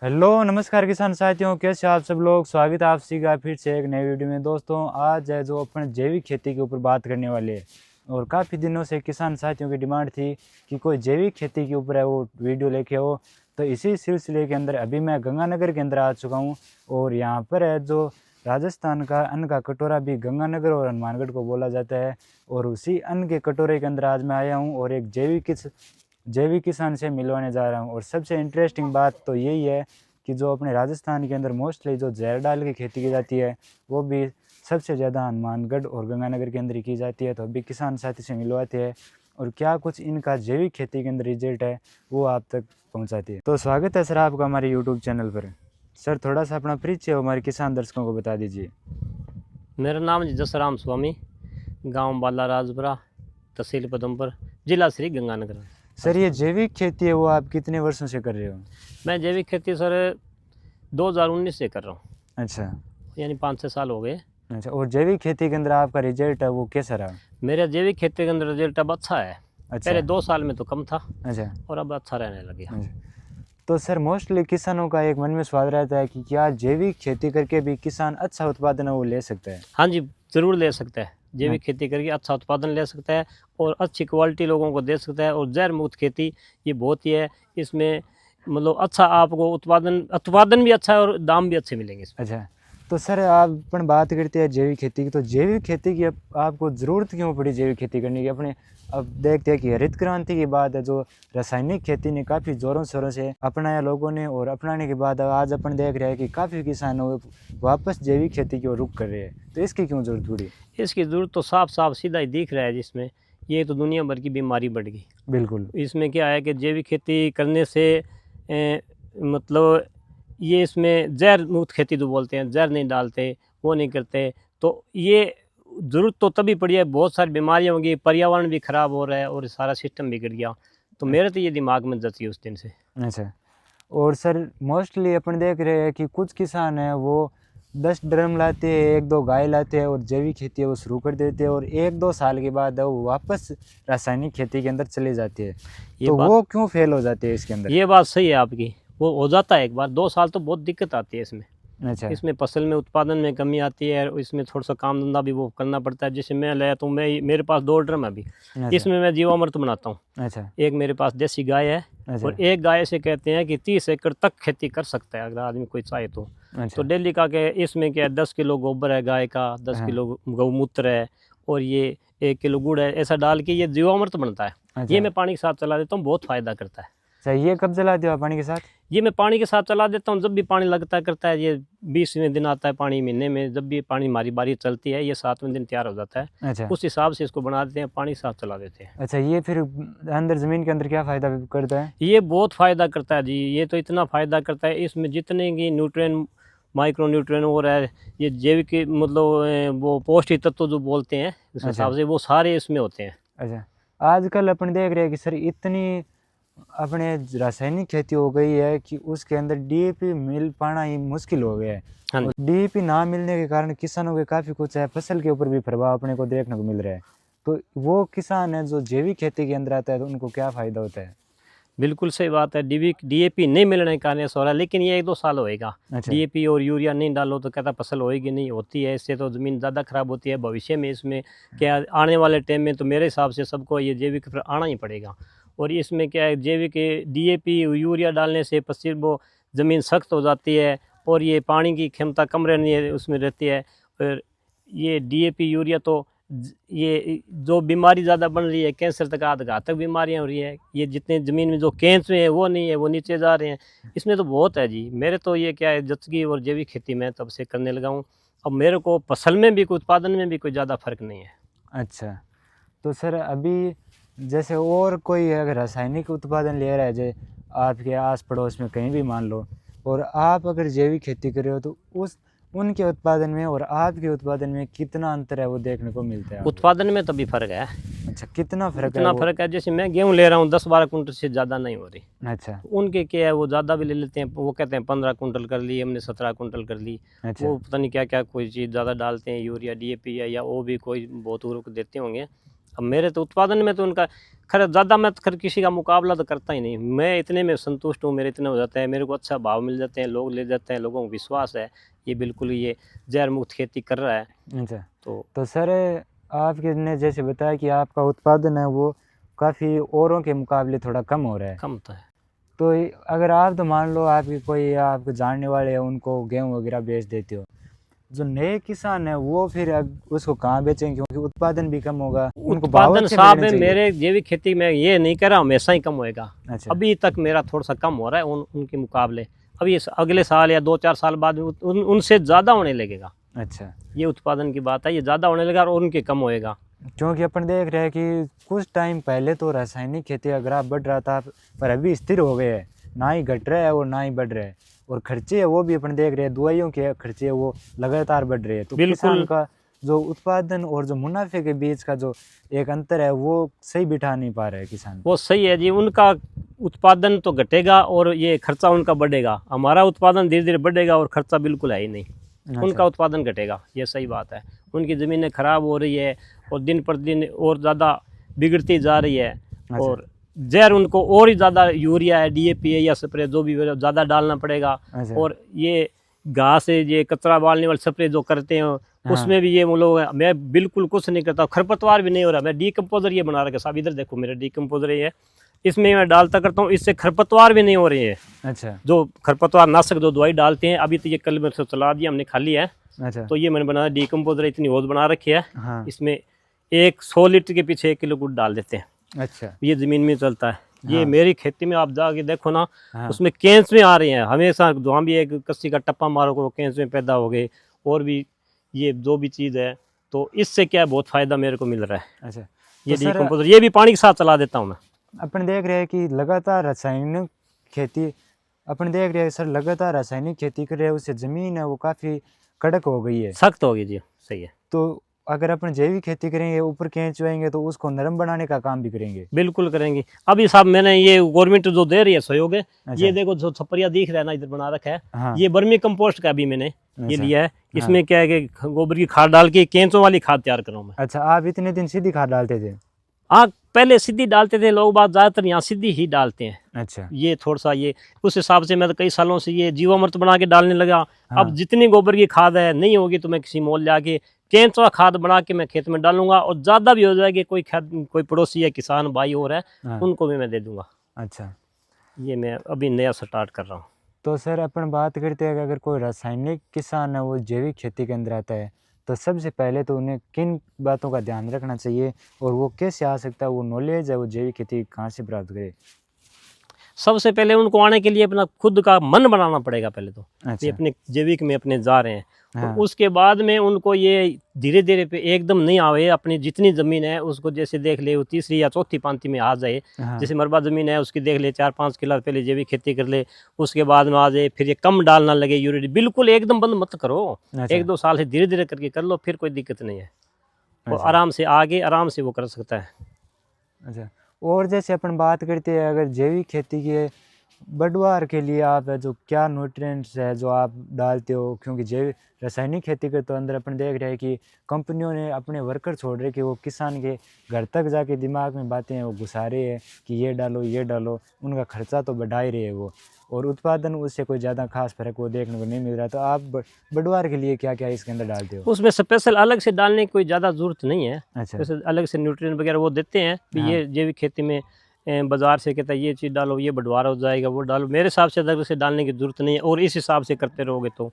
Hello नमस्कार किसान साथियों, कैसे आप सब लोग। स्वागत है आप सभी का फिर से एक नई वीडियो में। दोस्तों आज है जो अपन जैविक खेती के ऊपर बात करने वाले हैं और काफ़ी दिनों से किसान साथियों की डिमांड थी कि कोई जैविक खेती के ऊपर है वो वीडियो लेके हो। तो इसी सिलसिले के अंदर अभी मैं गंगानगर के अंदर आ चुका हूँ और यहाँ पर है जो राजस्थान का अन्न का कटोरा भी गंगानगर और हनुमानगढ़ को बोला जाता है। और उसी अन्न के कटोरे के अंदर आज मैं आया हूँ और एक जैविक किसान से मिलवाने जा रहा हूँ। और सबसे इंटरेस्टिंग बात तो यही है कि जो अपने राजस्थान के अंदर मोस्टली जो जहर डाल की खेती की जाती है वो भी सबसे ज़्यादा हनुमानगढ़ और गंगानगर के अंदर ही की जाती है। तो अभी किसान साथी से मिलवाते हैं और क्या कुछ इनका जैविक खेती के अंदर रिजल्ट है वो आप तक पहुँचाती है। तो स्वागत है सर आपका हमारे यूट्यूब चैनल पर। सर थोड़ा सा अपना परिचय हमारे किसान दर्शकों को बता दीजिए। मेरा नाम जसराम स्वामी, गांव बाला राजपुरा, तहसील पदमपुर, जिला श्री गंगानगर। सर ये जैविक खेती है वो आप कितने वर्षों से कर रहे हो? मैं जैविक खेती सर 2019 से कर रहा हूँ। अच्छा, यानी 5-6 साल हो गए। अच्छा। और जैविक खेती के अंदर आपका रिजल्ट है वो कैसा रहा? मेरा जैविक खेती के अंदर रिजल्ट अब अच्छा है। अच्छा, पहले 2 साल में तो कम था अच्छा, और अब अच्छा रहने लग गया। अच्छा। तो सर मोस्टली किसानों का एक मन में सवाल रहता है कि क्या जैविक खेती करके भी किसान अच्छा उत्पादन है वो ले सकता है? हाँ जी, ज़रूर ले सकता है। जैविक खेती करके अच्छा उत्पादन ले सकता है और अच्छी क्वालिटी लोगों को दे सकता है। और जहर मुक्त खेती ये बहुत ही है। इसमें मतलब अच्छा आपको उत्पादन भी अच्छा है और दाम भी अच्छे मिलेंगे इसमें। अच्छा, तो सर आप अपन बात करते हैं जैविक खेती की, तो जैविक खेती की आपको ज़रूरत क्यों पड़ी जैविक खेती करने की? अपने अब देखते हैं कि हरित क्रांति के बाद है जो रासायनिक खेती ने काफ़ी ज़ोरों शोरों से अपनाया लोगों ने, और अपनाने के बाद आज अपन देख रहे हैं कि काफ़ी किसान वापस जैविक खेती की ओर रुख कर रहे हैं। तो इसकी क्यों ज़रूरत पड़ी? इसकी ज़रूरत तो साफ साफ सीधा ही दिख रहा है जिसमें ये तो दुनिया भर की बीमारी बढ़ गई। बिल्कुल। इसमें क्या है कि जैविक खेती करने से मतलब ये इसमें जहर मुक्त खेती जो बोलते हैं, जहर नहीं डालते, वो नहीं करते। तो ये ज़रूरत तो तभी पड़ी है, बहुत सारी बीमारियाँ होंगी, पर्यावरण भी ख़राब हो रहा है और सारा सिस्टम बिगड़ गया। तो मेरे तो ये दिमाग में जची उस दिन से। अच्छा, और सर मोस्टली अपन देख रहे हैं कि कुछ किसान हैं वो 10 ड्रम लाते हैं, 1-2 गाय लाते हैं और जैविक खेती है वो शुरू कर देते हैं और 1-2 साल के बाद वो वापस रासायनिक खेती के अंदर चले जाते हैं। तो वो क्यों फेल हो जाते हैं इसके अंदर? ये बात सही है आपकी। वो हो जाता है एक बार, 2 साल तो बहुत दिक्कत आती है इसमें। अच्छा, इसमें फसल में उत्पादन में कमी आती है और इसमें थोड़ा-सा काम धंधा भी वो करना पड़ता है। जैसे मैं लाया तो मेरे पास 2 ड्रम है अभी। अच्छा, इसमें मैं जीवामृत बनाता हूँ। अच्छा, एक मेरे पास देसी गाय है अच्छा, और एक गाय से कहते हैं कि 30 एकड़ तक खेती कर सकता है अगर आदमी कोई चाहे तो। तो अच्छा, डेली का के इसमें क्या है, 10 किलो गोबर है गाय का, 10 हाँ, किलो गौमूत्र है और ये 1 किलो गुड़ है। ऐसा डाल के ये जीवामृत बनता है। ये अच्छा। मैं पानी के साथ चला देता हूँ, बहुत फ़ायदा करता है। अच्छा, ये कब जलाते हो आप पानी के साथ? ये मैं पानी के साथ चला देता हूँ, जब भी पानी लगता करता है। ये 20वें दिन आता है पानी महीने में, जब भी पानी हमारी बारी चलती है ये 7वें दिन तैयार हो जाता है। अच्छा, उस हिसाब से इसको बना देते हैं, पानी के साथ चला देते हैं। अच्छा। ये फिर अंदर ज़मीन के अंदर क्या फ़ायदा करता है? ये बहुत फ़ायदा करता है जी। ये तो इतना फ़ायदा करता है, इसमें जितने की न्यूट्रिएंट, माइक्रो न्यूट्रिएंट और है, ये जैविक मतलब वो पौष्टिक तत्व जो बोलते हैं इस अच्छा, हिसाब से, वो सारे इसमें होते हैं। अच्छा। आजकल अपन देख रहे हैं कि सर इतनी अपने रासायनिक खेती हो गई है कि उसके अंदर डीएपी मिल पाना ही मुश्किल हो गया है। हाँ और जी। डीएपी ना मिलने के कारण किसानों के काफ़ी कुछ है फसल के ऊपर भी प्रभाव अपने को देखने को मिल रहा है। तो वो किसान है जो जैविक खेती के अंदर आता है तो उनको क्या फ़ायदा होता है? बिल्कुल सही बात है। डीएपी नहीं मिलने के कारण ऐसा हो रहा है, लेकिन ये 1-2 साल होएगा। अच्छा, डीएपी और यूरिया नहीं डालो तो कहता फसल होएगी नहीं, होती है। इससे तो ज़मीन ज़्यादा ख़राब होती है। भविष्य में इसमें क्या आने वाले टाइम में तो मेरे हिसाब से सबको ये जैविक पर आना ही पड़ेगा। और इसमें क्या है, जैविक डीएपी यूरिया डालने से पश्चिम वो ज़मीन सख्त हो जाती है और ये पानी की क्षमता कम रहनी है उसमें रहती है। और ये डीएपी यूरिया तो ये जो बीमारी ज़्यादा बन रही है, कैंसर तक घातक बीमारियां हो रही है। ये जितने ज़मीन में जो कैंसर है वो नहीं है, वो नीचे जा रहे हैं। इसमें तो बहुत है जी। मेरे तो ये क्या है, जचगी और जैविक खेती मैं तब से करने लगा हूँ। अब मेरे को फसल में भी कोई उत्पादन में भी कोई ज़्यादा फर्क नहीं है। अच्छा। तो सर अभी जैसे और कोई अगर रासायनिक उत्पादन ले रहा है जो आपके आस पड़ोस में कहीं भी मान लो, और आप अगर जैविक खेती कर रहे हो तो उस उनके उत्पादन में और आपके उत्पादन में कितना अंतर है वो देखने को मिलता है आपको? उत्पादन में तभी फर्क है। अच्छा, कितना फ़र्क है इतना वो? फर्क है, जैसे मैं गेहूँ ले रहा हूँ 10-12 कुंटल से ज़्यादा नहीं हो रही। अच्छा, उनके क्या है, वो ज़्यादा भी ले लेते हैं। वो कहते हैं 15 कुंटल कर ली, हमने 17 कुंटल कर ली। अच्छा, वो पता नहीं क्या क्या कोई चीज़ ज़्यादा डालते हैं, यूरिया डीएपी या वो भी कोई बहुत उर्वरक देते होंगे। अब मेरे तो उत्पादन में तो उनका खैर ज़्यादा, मैं तो खैर किसी का मुकाबला तो करता ही नहीं, मैं इतने में संतुष्ट हूँ, मेरे इतने हो जाता है, मेरे को अच्छा भाव मिल जाते हैं, लोग ले जाते हैं, लोगों को विश्वास है ये बिल्कुल ये जहर मुक्त खेती कर रहा है। अच्छा, तो तो सर आपके ने जैसे बताया कि आपका उत्पादन है वो काफ़ी औरों के मुकाबले थोड़ा कम हो रहा है, कम तो है। तो अगर आप तो मान लो आपके कोई आपके जानने वाले हैं उनको गेहूँ वगैरह बेच देते हो, जो नए किसान है वो फिर उसको कहाँ बेचेंगे, क्योंकि उत्पादन भी कम होगा, उनको भाव उत्पादन अच्छे साहब मिलने है चाहिए। मेरे जैविक खेती में, ये नहीं कह रहा हमेशा ही कम होएगा, अच्छा। अभी तक मेरा थोड़ा सा कम हो रहा है उनके मुकाबले, अभी अगले साल या 2-4 साल बाद उनसे ज़्यादा होने लगेगा। अच्छा, ये उत्पादन की बात है, ये ज़्यादा होने लगेगा और उनके कम होएगा। क्योंकि अपन देख रहे हैं कि कुछ टाइम पहले तो रासायनिक खेती का ग्राफ बढ़ रहा था, पर अभी स्थिर हो गए है, ना ही घट रहा है और ना ही बढ़ रहा है, और खर्चे है वो भी अपन देख रहे हैं, दवाइयों के खर्चे है वो लगातार बढ़ रहे हैं, तो किसान बिल्कुल का जो उत्पादन और जो मुनाफे के बीच का जो एक अंतर है वो सही बिठा नहीं पा रहा है किसान। वो सही है जी, उनका उत्पादन तो घटेगा और ये खर्चा उनका बढ़ेगा, हमारा उत्पादन धीरे धीरे बढ़ेगा और खर्चा बिल्कुल है ही नहीं, उनका अच्छा। उत्पादन घटेगा, ये सही बात है। उनकी ज़मीनें खराब हो रही है और दिन पर दिन और ज़्यादा बिगड़ती जा रही है, अच्छा। और जहर उनको और ही ज़्यादा यूरिया है, डीएपी है या स्प्रे जो भी ज़्यादा डालना पड़ेगा। अच्छा। और ये घास है, ये कचरा बालने वाले स्प्रे जो करते हैं हाँ। उसमें भी ये लोग, मैं बिल्कुल कुछ नहीं करता, खरपतवार भी नहीं हो रहा, मैं डीकम्पोजर ये बना रखा साहब, इधर देखो मेरा डीकम्पोजर ये है, इसमें मैं डालता करता हूँ, इससे खरपतवार भी नहीं हो रही है। अच्छा। जो खरपतवार नाशक जो दवाई डालते हैं, अभी तो ये कल मेरे से चला दिया हमने, खाली है, अच्छा। तो ये मैंने बनाया डीकम्पोजर, इतनी होद बना रखी है, हाँ। इसमें 100 लीटर के पीछे 1 किलो गुड़ डाल देते हैं, अच्छा। ये ज़मीन में चलता है। ये हाँ। मेरी खेती में आप जाके देखो ना, हाँ। उसमें केंचुए आ रहे हैं हमेशा, जहाँ भी एक कस्सी का टप्पा मारो केंचुए पैदा हो गए, और भी ये जो भी चीज़ है, तो इससे क्या है, बहुत फ़ायदा मेरे को मिल रहा है। अच्छा, ये तो सर डीकम्पोजर ये भी पानी के साथ चला देता हूँ मैं। अपन देख रहे हैं कि लगातार रासायनिक खेती अपन देख रहे हैं सर, लगातार रासायनिक खेती कर रहे हैं, उससे ज़मीन है वो काफ़ी कड़क हो गई है, सख्त होगी जी, सही है। तो अगर अपन जैविक खेती करेंगे, ऊपर केंचुएंगे तो उसको नरम बनाने का काम भी करेंगे। बिल्कुल करेंगे। अभी साहब मैंने ये गवर्नमेंट जो दे रही है सहयोग है, अच्छा। ये देखो जो छपरिया दिख रहा है ना, इधर बना रखा है, हाँ। ये वर्मी कंपोस्ट का भी मैंने ये अच्छा। लिया है। हाँ। इसमें क्या है कि गोबर की खाद डाल के केंचों वाली खाद तैयार कर रहा हूँ मैं। अच्छा, आप इतने दिन सीधी खाद डालते थे? हाँ, पहले सीधी डालते थे लोग, बात ज़्यादातर यहाँ सीधी ही डालते हैं। अच्छा। ये थोड़ा सा ये उस हिसाब से मैं तो कई सालों से ये जीवामृत बना के डालने लगा। हाँ। अब जितनी गोबर की खाद है नहीं होगी तो मैं किसी मोल ले आके केंचुआ खाद बना के मैं खेत में डालूंगा, और ज़्यादा भी हो जाएगी, कोई खाद कोई पड़ोसी या किसान भाई और है हाँ। उनको भी मैं दे दूंगा। अच्छा, ये मैं अभी नया स्टार्ट कर रहा हूँ। तो सर अपन बात करते हैं कि अगर कोई रासायनिक किसान है वो जैविक खेती के अंदर आता है, तो सबसे पहले तो उन्हें किन बातों का ध्यान रखना चाहिए और वो कैसे आ सकता है, वो नॉलेज है वो जैविक खेती कहाँ से प्राप्त करे? सबसे पहले उनको आने के लिए अपना खुद का मन बनाना पड़ेगा पहले तो, ये अच्छा। अपने जैविक में अपने जा रहे हैं। हाँ। और उसके बाद में उनको ये धीरे धीरे पे एकदम नहीं आवे, अपनी जितनी ज़मीन है उसको जैसे देख ले वो तीसरी या चौथी पांति में आ जाए। हाँ। जैसे मरबा ज़मीन है उसकी देख ले 4-5 किलो पहले जैविक खेती कर ले, उसके बाद में आ जाए, फिर ये कम डालना लगे यूरिया, बिल्कुल एकदम बंद मत करो। अच्छा। 1-2 साल से धीरे धीरे करके कर लो, फिर कोई दिक्कत नहीं है, और अच्छा। आराम से आगे आराम से वो कर सकता है। अच्छा, और जैसे अपन बात करते हैं अगर जैविक खेती के बढ़वार के लिए आप जो क्या न्यूट्रिएंट्स है जो आप डालते हो, क्योंकि जैविक रासायनिक खेती के तो अंदर अपन देख रहे हैं कि कंपनियों ने अपने वर्कर छोड़ रहे कि वो किसान के घर तक जाके दिमाग में बातें वो घुसा रहे हैं कि ये डालो ये डालो, उनका खर्चा तो बढ़ा ही रहे हैं वो, और उत्पादन उससे कोई ज़्यादा खास फर्क वो देखने को नहीं मिल रहा। तो आप बढ़वार के लिए क्या क्या इसके अंदर डालते हो? उसमें स्पेशल अलग से डालने की कोई ज़्यादा ज़रूरत नहीं है। अच्छा। जैसे अलग से न्यूट्रिएंट वगैरह वो देते हैं कि हाँ। ये जैविक खेती में बाज़ार से कहता है ये चीज़ डालो, ये बढ़वारा हो जाएगा, वो डालो, मेरे हिसाब से अलग से डालने की ज़रूरत नहीं है, और इस हिसाब से करते रहोगे तो।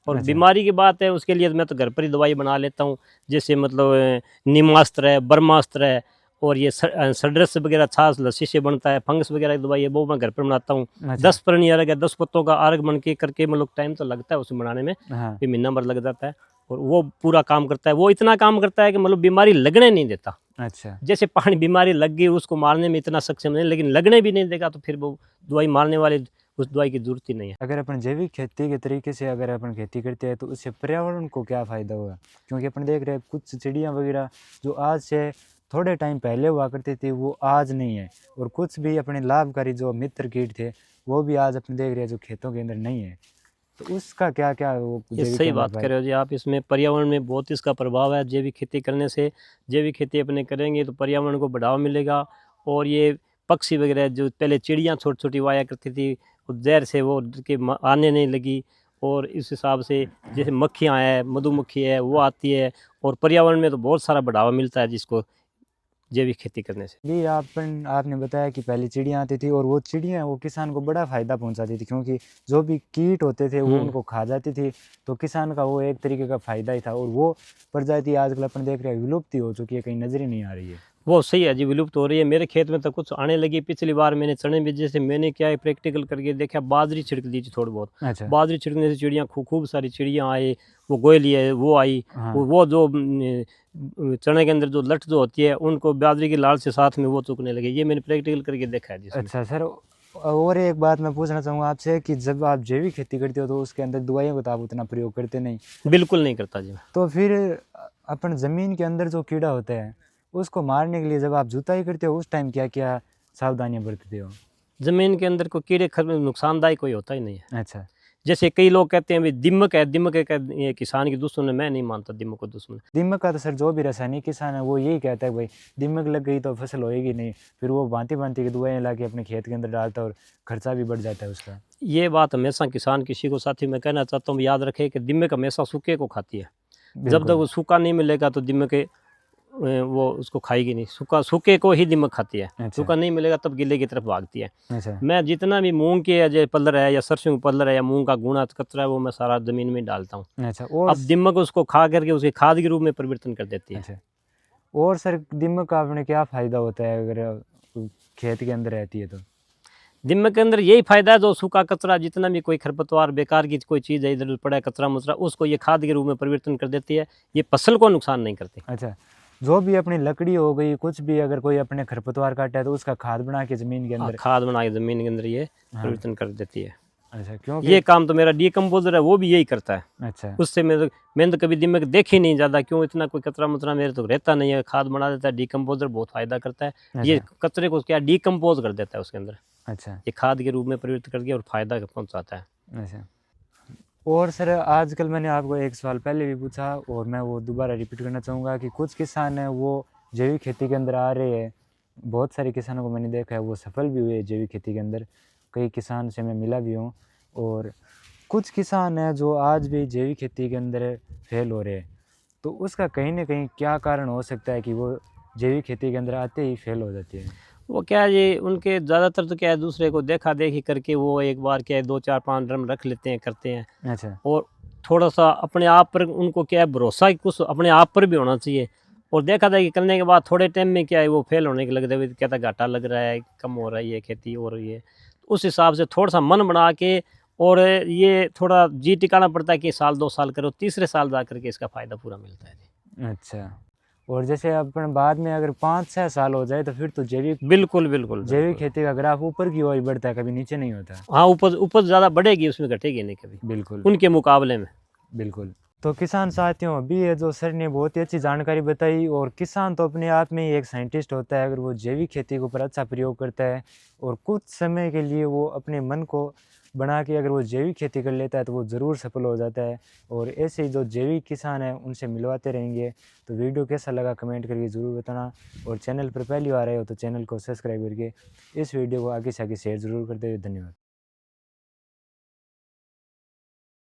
और अच्छा। बीमारी की बात है उसके लिए मैं तो घर पर ही दवाई बना लेता हूँ, जैसे मतलब नीमास्त्र है, ब्रह्मास्त्र है, और ये सड्रस वगैरह छाछ लस्सी से बनता है, फंगस वगैरह की दवाई है वो मैं घर पर बनाता हूँ। अच्छा। 10 परनी अर्घ है, 10 पत्तों का अर्घ बन के करके, मतलब टाइम तो लगता है उसे बनाने में, हाँ। फिर महीना भर लग जाता है, और वो पूरा काम करता है। वो इतना काम करता है कि मतलब बीमारी लगने नहीं देता। अच्छा। जैसे पानी बीमारी लग गई उसको मारने में इतना सक्षम नहीं, लेकिन लगने भी नहीं देगा तो फिर वो दवाई मारने वाले उस दवाई की जरूरत ही नहीं है। अगर अपन जैविक खेती के तरीके से अगर अपन खेती करते हैं तो उससे पर्यावरण को क्या फ़ायदा होगा? क्योंकि अपन देख रहे हैं कुछ चिड़ियाँ वगैरह जो आज से थोड़े टाइम पहले हुआ करती थी वो आज नहीं है, और कुछ भी अपने लाभकारी जो मित्र कीट थे वो भी आज अपन देख रहे हैं जो खेतों के अंदर नहीं है। तो उसका क्या क्या वो ये जैविक सही के बात अंदर कर रहे हो जी आप। इसमें पर्यावरण में बहुत इसका प्रभाव है। जैविक खेती करने से, जैविक खेती अपने करेंगे तो पर्यावरण को बढ़ावा मिलेगा। और ये पक्षी वगैरह जो पहले चिड़ियाँ छोटी छोटी वाया करती थी, वो जहर से वो के आने नहीं लगी। और इस हिसाब से जैसे मक्खियाँ हैं, मधुमक्खी है, वो आती है। और पर्यावरण में तो बहुत सारा बढ़ावा मिलता है जिसको जैविक खेती करने से। भी आपने बताया कि पहले चिड़ियाँ आती थी और वो चिड़ियाँ वो किसान को बड़ा फ़ायदा पहुंचाती थी, क्योंकि जो भी कीट होते थे वो उनको खा जाती थी। तो किसान का वो एक तरीके का फ़ायदा ही था। और वो प्रजाति आजकल अपन देख रहे हैं विलुप्त ही हो चुकी है, कहीं नज़र ही नहीं आ रही है। वो सही है जी, विलुप्त हो रही है। मेरे खेत में तो कुछ आने लगी। पिछली बार मैंने चने बीजे से मैंने क्या है प्रैक्टिकल करके देखा, बाजरी छिड़क दी थी थोड़ी बहुत। अच्छा। बाजरी छिड़कने से चिड़ियाँ खूब सारी चिड़ियाँ आए, वो गोयली है वो आई। हाँ। वो जो चने के अंदर जो लट जो होती है उनको बाजरी की लाल से साथ में वो चुकने लगे। ये मैंने प्रैक्टिकल करके देखा है जिसमें। अच्छा सर, और एक बात मैं पूछना चाहूँगा आपसे कि जब आप जैविक खेती करते हो तो उसके अंदर दवाइयों का तो आप उतना प्रयोग करते नहीं, बिल्कुल नहीं करता जी मैं। तो फिर अपन ज़मीन के अंदर जो कीड़ा होता है उसको मारने के लिए जब आप जुताई करते हो उस टाइम क्या क्या सावधानियाँ बरतते हो? ज़मीन के अंदर कोई कीड़े नुकसानदायक कोई होता ही नहीं है। अच्छा। जैसे कई लोग कहते हैं भाई दीमक है, दीमक है, ये किसान की दुश्मन है। मैं नहीं मानता दीमक को दुश्मन। दीमक का तो सर जो भी रासायनिक किसान है वो यही कहता है भाई दीमक लग गई तो फसल होएगी नहीं, फिर वो भांति भांति की दवाएं ला के अपने खेत के अंदर डालता है और खर्चा भी बढ़ जाता है उसका। ये बात हमेशा किसान किसी को साथी मैं कहना चाहता हूँ, याद रखे कि दीमक हमेशा सूखे को खाती है। जब तक बिल्कुल। वो सूखा नहीं मिलेगा तो दीमक वो उसको खाएगी नहीं। सूखे को ही दीमक खाती है। अच्छा। सूखा नहीं मिलेगा तब गीले की तरफ भागती है। अच्छा। मैं जितना भी मूंग के जो पल्लर है या सरसों का पल्लर है या मूंग का गुना कचरा है वो मैं सारा ज़मीन में डालता हूँ। अच्छा। और अब दीमक उसको खा करके उसके खाद के रूप में परिवर्तन कर देती है। अच्छा, और सर दीमक का अपने क्या फ़ायदा होता है अगर खेत के अंदर रहती है तो? दीमक के अंदर यही फायदा है, जो सूखा कचरा जितना भी कोई खरपतवार बेकार की कोई चीज़ है इधर पड़ा है कचरा मुचरा, उसको ये खाद के रूप में परिवर्तन कर देती है। ये फसल को नुकसान नहीं करती। अच्छा, जो भी अपनी लकड़ी हो गई कुछ भी अगर कोई अपने खरपतवार काटा है तो उसका खाद बना के ज़मीन के अंदर। खाद बना के ज़मीन के अंदर ये हाँ। परिवर्तन कर देती है। अच्छा, क्योंकि ये काम तो मेरा डीकम्पोजर है वो भी यही करता है। अच्छा। उससे मैंने तो कभी दीमक देखी नहीं ज़्यादा, क्यों इतना कोई कचरा मुचरा मेरे तो रहता नहीं है। खाद बना देता है। डीकम्पोजर बहुत फ़ायदा करता है। ये अच्छा। कचरे को क्या डीकम्पोज कर देता है उसके अंदर। अच्छा। ये खाद के रूप में परिवर्तित करके और फ़ायदा पहुँचाता है। अच्छा, और सर आजकल मैंने आपको एक सवाल पहले भी पूछा और मैं वो दोबारा रिपीट करना चाहूँगा कि कुछ किसान हैं वो जैविक खेती के अंदर आ रहे हैं। बहुत सारे किसानों को मैंने देखा है वो सफल भी हुए जैविक खेती के अंदर, कई किसान से मैं मिला भी हूँ। और कुछ किसान हैं जो आज भी जैविक खेती के अंदर फेल हो रहे हैं। तो उसका कहीं न कहीं क्या कारण हो सकता है कि वो जैविक खेती के अंदर आते ही फेल हो जाती है? वो क्या है ये उनके ज़्यादातर तो क्या है दूसरे को देखा देखी करके वो एक बार क्या है 2 4 5 ड्रम रख लेते हैं करते हैं। अच्छा। और थोड़ा सा अपने आप पर उनको क्या है भरोसा कि कुछ अपने आप पर भी होना चाहिए। और देखा था कि करने के बाद थोड़े टाइम में क्या है वो फेल होने के लग जाए, कहता घाटा लग रहा है, कम हो रहा है, ये खेती हो रही है। उस हिसाब से थोड़ा सा मन बना के और ये थोड़ा जी टिकाना पड़ता है कि साल 2 साल करो, तीसरे साल जा करके इसका फ़ायदा पूरा मिलता है जी। अच्छा, और जैसे अपन बाद में अगर 5-6 साल हो जाए तो फिर तो जैविक बिल्कुल बिल्कुल जैविक बिल्कुल। खेती का ग्राफ ऊपर की ओर ही बढ़ता है, कभी नीचे नहीं होता। हाँ, उपज उपज ज़्यादा बढ़ेगी, उसमें घटेगी नहीं कभी बिल्कुल। उनके मुकाबले में। बिल्कुल। तो किसान साथियों अभी ये जो सर ने बहुत ही अच्छी जानकारी बताई, और किसान तो अपने आप में ही एक साइंटिस्ट होता है अगर वो जैविक खेती के ऊपर अच्छा प्रयोग करता है और कुछ समय के लिए वो अपने मन को बना के अगर वो जैविक खेती कर लेता है तो वो ज़रूर सफल हो जाता है। और ऐसे ही जो जैविक किसान हैं उनसे मिलवाते रहेंगे। तो वीडियो कैसा लगा कमेंट करके ज़रूर बताना, और चैनल पर पहली बार आए हो तो चैनल को सब्सक्राइब करके इस वीडियो को आगे से आगे शेयर ज़रूर करते हुए धन्यवाद।